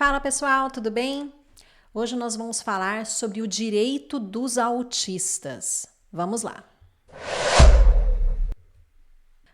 Fala pessoal, tudo bem? Hoje nós vamos falar sobre o direito dos autistas. Vamos lá.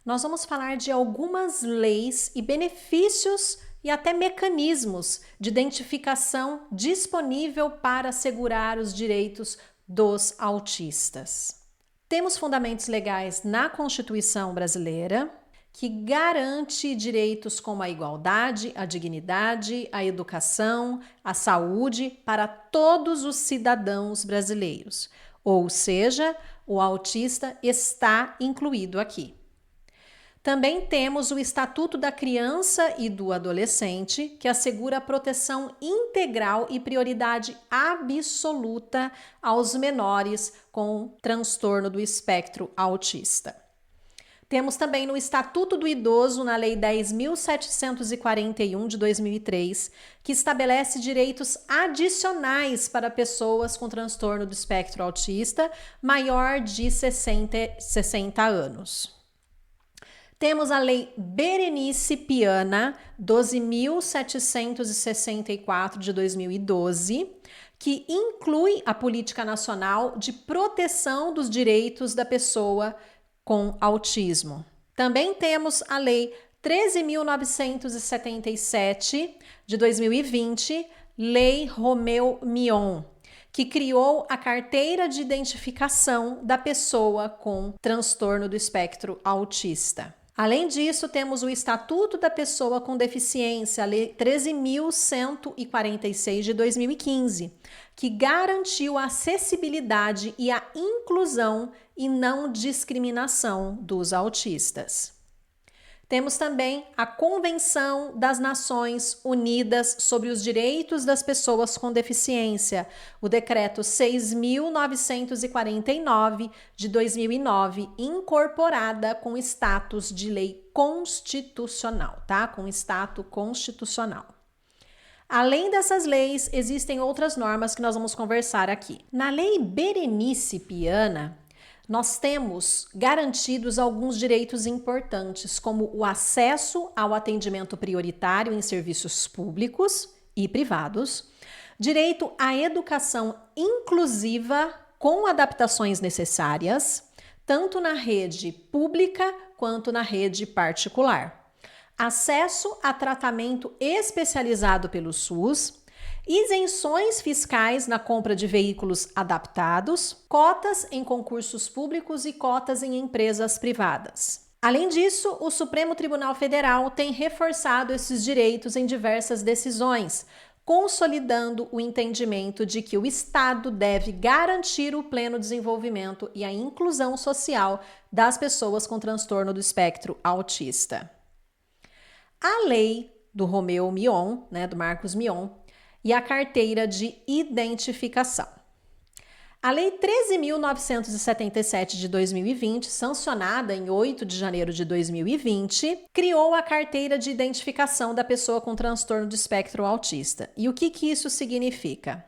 Nós vamos falar de algumas leis e benefícios e até mecanismos de identificação disponível para assegurar os direitos dos autistas. Temos fundamentos legais na Constituição brasileira, que garante direitos como a igualdade, a dignidade, a educação, a saúde para todos os cidadãos brasileiros. Ou seja, o autista está incluído aqui. Também temos o Estatuto da Criança e do Adolescente, que assegura a proteção integral e prioridade absoluta aos menores com transtorno do espectro autista. Temos também no Estatuto do Idoso, na Lei 10.741 de 2003, que estabelece direitos adicionais para pessoas com transtorno do espectro autista maior de 60 anos. Temos a Lei Berenice Piana, 12.764 de 2012, que inclui a Política Nacional de Proteção dos Direitos da Pessoa com Autismo. Também temos a Lei 13.977 de 2020, Lei Romeu-Mion, que criou a Carteira de Identificação da Pessoa com Transtorno do Espectro Autista. Além disso, temos o Estatuto da Pessoa com Deficiência, a Lei 13.146 de 2015, que garantiu a acessibilidade e a inclusão e não discriminação dos autistas. Temos também a Convenção das Nações Unidas sobre os Direitos das Pessoas com Deficiência, o Decreto 6.949 de 2009, incorporada com status de lei constitucional, tá? Com status constitucional. Além dessas leis, existem outras normas que nós vamos conversar aqui. Na Lei Berenice Piana, nós temos garantidos alguns direitos importantes, como o acesso ao atendimento prioritário em serviços públicos e privados, direito à educação inclusiva com adaptações necessárias, tanto na rede pública quanto na rede particular, acesso a tratamento especializado pelo SUS, isenções fiscais na compra de veículos adaptados, cotas em concursos públicos e cotas em empresas privadas. Além disso, o Supremo Tribunal Federal tem reforçado esses direitos em diversas decisões, consolidando o entendimento de que o Estado deve garantir o pleno desenvolvimento e a inclusão social das pessoas com transtorno do espectro autista. A lei do Romeu-Mion, do Marcos Mion, e a carteira de identificação. A Lei 13.977 de 2020, sancionada em 8 de janeiro de 2020, criou a carteira de identificação da pessoa com transtorno do espectro autista. E o que isso significa?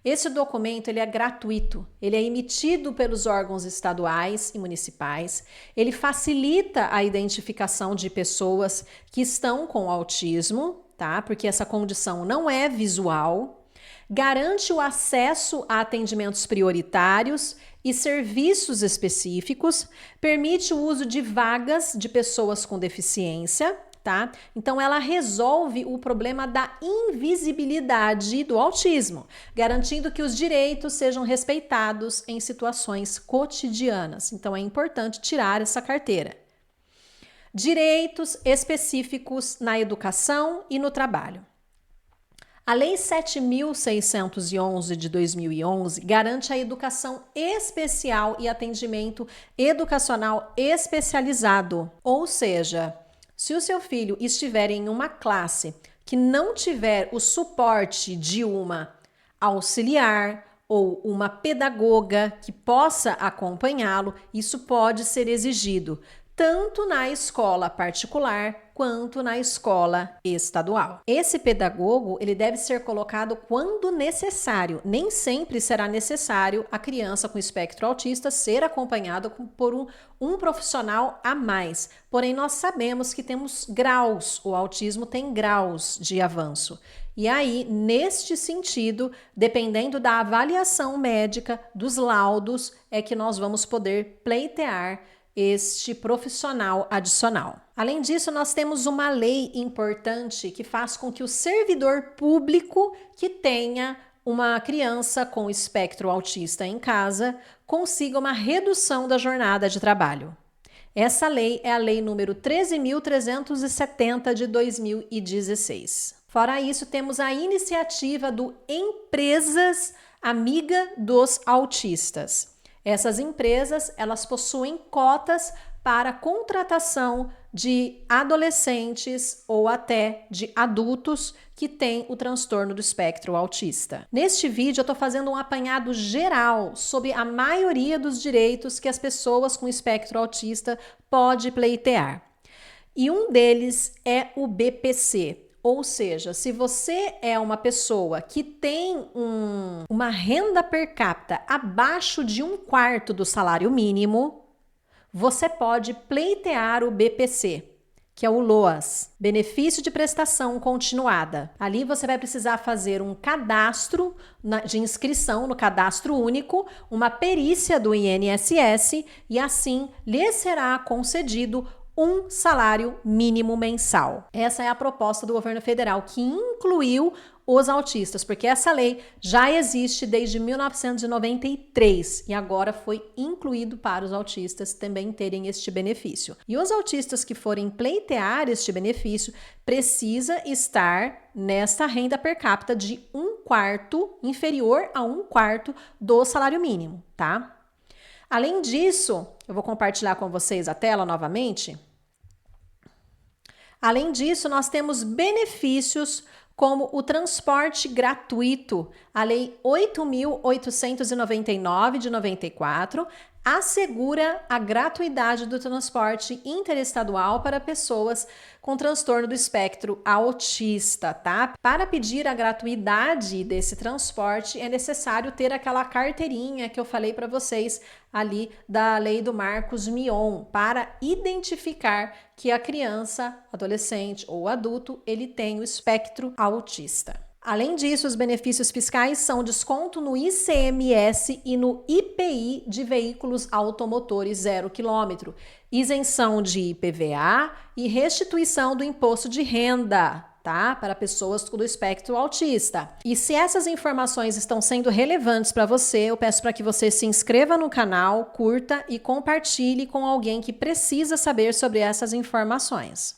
Esse documento ele é gratuito, ele é emitido pelos órgãos estaduais e municipais, ele facilita a identificação de pessoas que estão com autismo, tá? Porque essa condição não é visual, garante o acesso a atendimentos prioritários e serviços específicos, permite o uso de vagas de pessoas com deficiência, tá? Então ela resolve o problema da invisibilidade do autismo, garantindo que os direitos sejam respeitados em situações cotidianas. Então é importante tirar essa carteira. Direitos específicos na educação e no trabalho. A Lei 7.611 de 2011 garante a educação especial e atendimento educacional especializado. Ou seja, se o seu filho estiver em uma classe que não tiver o suporte de uma auxiliar ou uma pedagoga que possa acompanhá-lo, isso pode ser exigido tanto na escola particular quanto na escola estadual. Esse pedagogo, ele deve ser colocado quando necessário. Nem sempre será necessário a criança com espectro autista ser acompanhada por um profissional a mais. Porém, nós sabemos que temos graus, o autismo tem graus de avanço. E aí, neste sentido, dependendo da avaliação médica, dos laudos, é que nós vamos poder pleitear este profissional adicional. Além disso, nós temos uma lei importante que faz com que o servidor público que tenha uma criança com espectro autista em casa consiga uma redução da jornada de trabalho. Essa lei é a lei número 13.370 de 2016. Fora isso, temos a iniciativa do Empresas Amiga dos Autistas. Essas empresas, elas possuem cotas para contratação de adolescentes ou até de adultos que têm o transtorno do espectro autista. Neste vídeo eu estou fazendo um apanhado geral sobre a maioria dos direitos que as pessoas com espectro autista podem pleitear. E um deles é o BPC. Ou seja, se você é uma pessoa que tem uma renda per capita abaixo de 1/4 do salário mínimo, você pode pleitear o BPC, que é o LOAS, Benefício de Prestação Continuada. Ali você vai precisar fazer um cadastro de inscrição no Cadastro Único, uma perícia do INSS e assim lhe será concedido um salário mínimo mensal. Essa é a proposta do governo federal, que incluiu os autistas, porque essa lei já existe desde 1993 e agora foi incluído para os autistas também terem este benefício. E os autistas que forem pleitear este benefício precisa estar nesta renda per capita de 1/4, inferior a 1/4 do salário mínimo, tá? Além disso, eu vou compartilhar com vocês a tela novamente. Além disso, nós temos benefícios como o transporte gratuito. A Lei 8.899 de 94 assegura a gratuidade do transporte interestadual para pessoas com transtorno do espectro autista, tá? Para pedir a gratuidade desse transporte é necessário ter aquela carteirinha que eu falei para vocês ali da lei do Marcos Mion, para identificar que a criança, adolescente ou adulto, ele tem o espectro autista. Além disso, os benefícios fiscais são desconto no ICMS e no IPI de veículos automotores 0 km, isenção de IPVA e restituição do imposto de renda, tá? Para pessoas do espectro autista. E se essas informações estão sendo relevantes para você, eu peço para que você se inscreva no canal, curta e compartilhe com alguém que precisa saber sobre essas informações.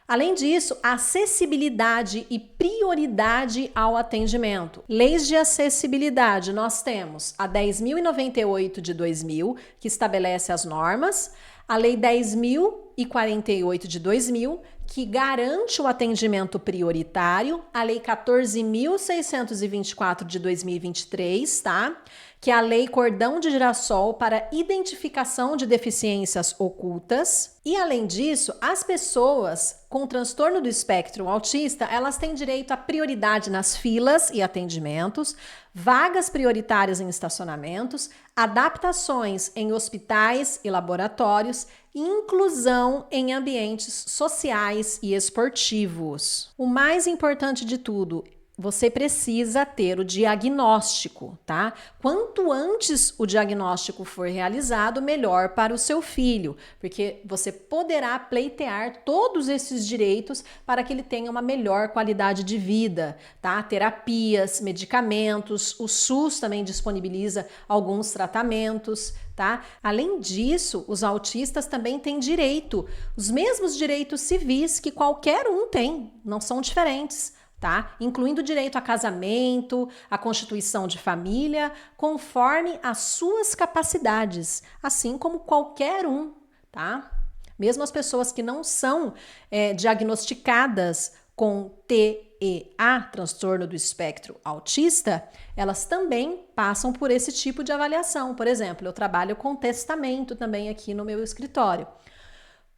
Além disso, acessibilidade e prioridade ao atendimento. Leis de acessibilidade, nós temos a 10.098 de 2000, que estabelece as normas, a Lei 10.048 de 2000, que garante o atendimento prioritário, a Lei 14.624 de 2023, tá? Que é a Lei Cordão de Girassol para identificação de deficiências ocultas. E, além disso, as pessoas com transtorno do espectro autista, elas têm direito a prioridade nas filas e atendimentos, vagas prioritárias em estacionamentos, adaptações em hospitais e laboratórios e inclusão em ambientes sociais e esportivos. O mais importante de tudo, você precisa ter o diagnóstico, tá? Quanto antes o diagnóstico for realizado, melhor para o seu filho, porque você poderá pleitear todos esses direitos para que ele tenha uma melhor qualidade de vida, tá? Terapias, medicamentos, o SUS também disponibiliza alguns tratamentos, tá? Além disso, os autistas também têm direito, os mesmos direitos civis que qualquer um tem, não são diferentes. Tá? Incluindo o direito a casamento, a constituição de família, conforme as suas capacidades, assim como qualquer um, tá? Mesmo as pessoas que não são diagnosticadas com TEA, transtorno do espectro autista, elas também passam por esse tipo de avaliação. Por exemplo, eu trabalho com testamento também aqui no meu escritório.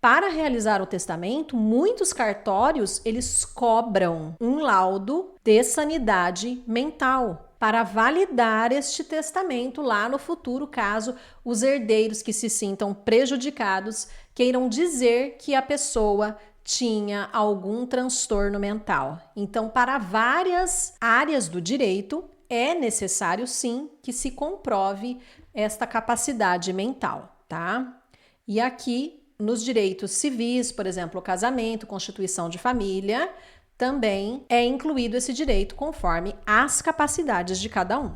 Para realizar o testamento, muitos cartórios, eles cobram um laudo de sanidade mental para validar este testamento lá no futuro, caso os herdeiros que se sintam prejudicados queiram dizer que a pessoa tinha algum transtorno mental. Então, para várias áreas do direito, é necessário sim que se comprove esta capacidade mental, tá? E aqui, nos direitos civis, por exemplo, o casamento, constituição de família, também é incluído esse direito conforme as capacidades de cada um.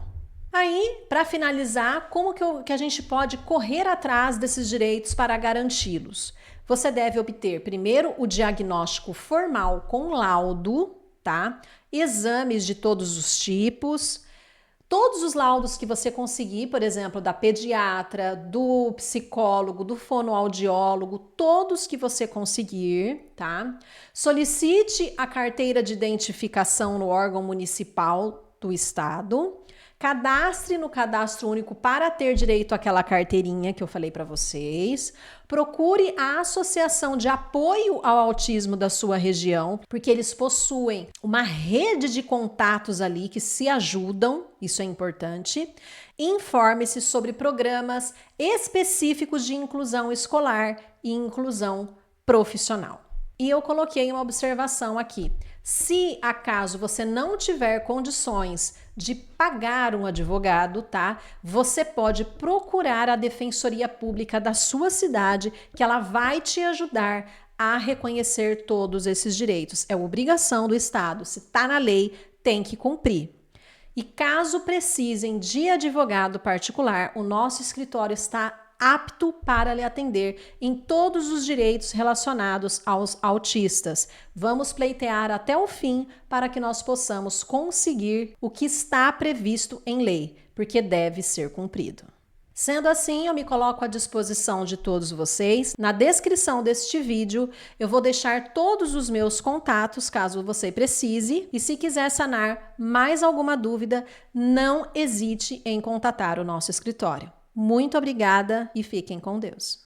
Aí, para finalizar, como que a gente pode correr atrás desses direitos para garanti-los? Você deve obter primeiro o diagnóstico formal com laudo, tá? Exames de todos os tipos, todos os laudos que você conseguir, por exemplo, da pediatra, do psicólogo, do fonoaudiólogo, todos que você conseguir, tá? Solicite a carteira de identificação no órgão municipal do estado. Cadastre no cadastro único para ter direito àquela carteirinha que eu falei para vocês. Procure a associação de apoio ao autismo da sua região, porque eles possuem uma rede de contatos ali que se ajudam, isso é importante. Informe-se sobre programas específicos de inclusão escolar e inclusão profissional. E eu coloquei uma observação aqui. Se acaso você não tiver condições de pagar um advogado, tá? Você pode procurar a Defensoria Pública da sua cidade, que ela vai te ajudar a reconhecer todos esses direitos. É obrigação do Estado. Se tá na lei, tem que cumprir. E caso precisem de advogado particular, o nosso escritório está apto para lhe atender em todos os direitos relacionados aos autistas. Vamos pleitear até o fim para que nós possamos conseguir o que está previsto em lei, porque deve ser cumprido. Sendo assim, eu me coloco à disposição de todos vocês. Na descrição deste vídeo, eu vou deixar todos os meus contatos, caso você precise. E se quiser sanar mais alguma dúvida, não hesite em contatar o nosso escritório. Muito obrigada e fiquem com Deus.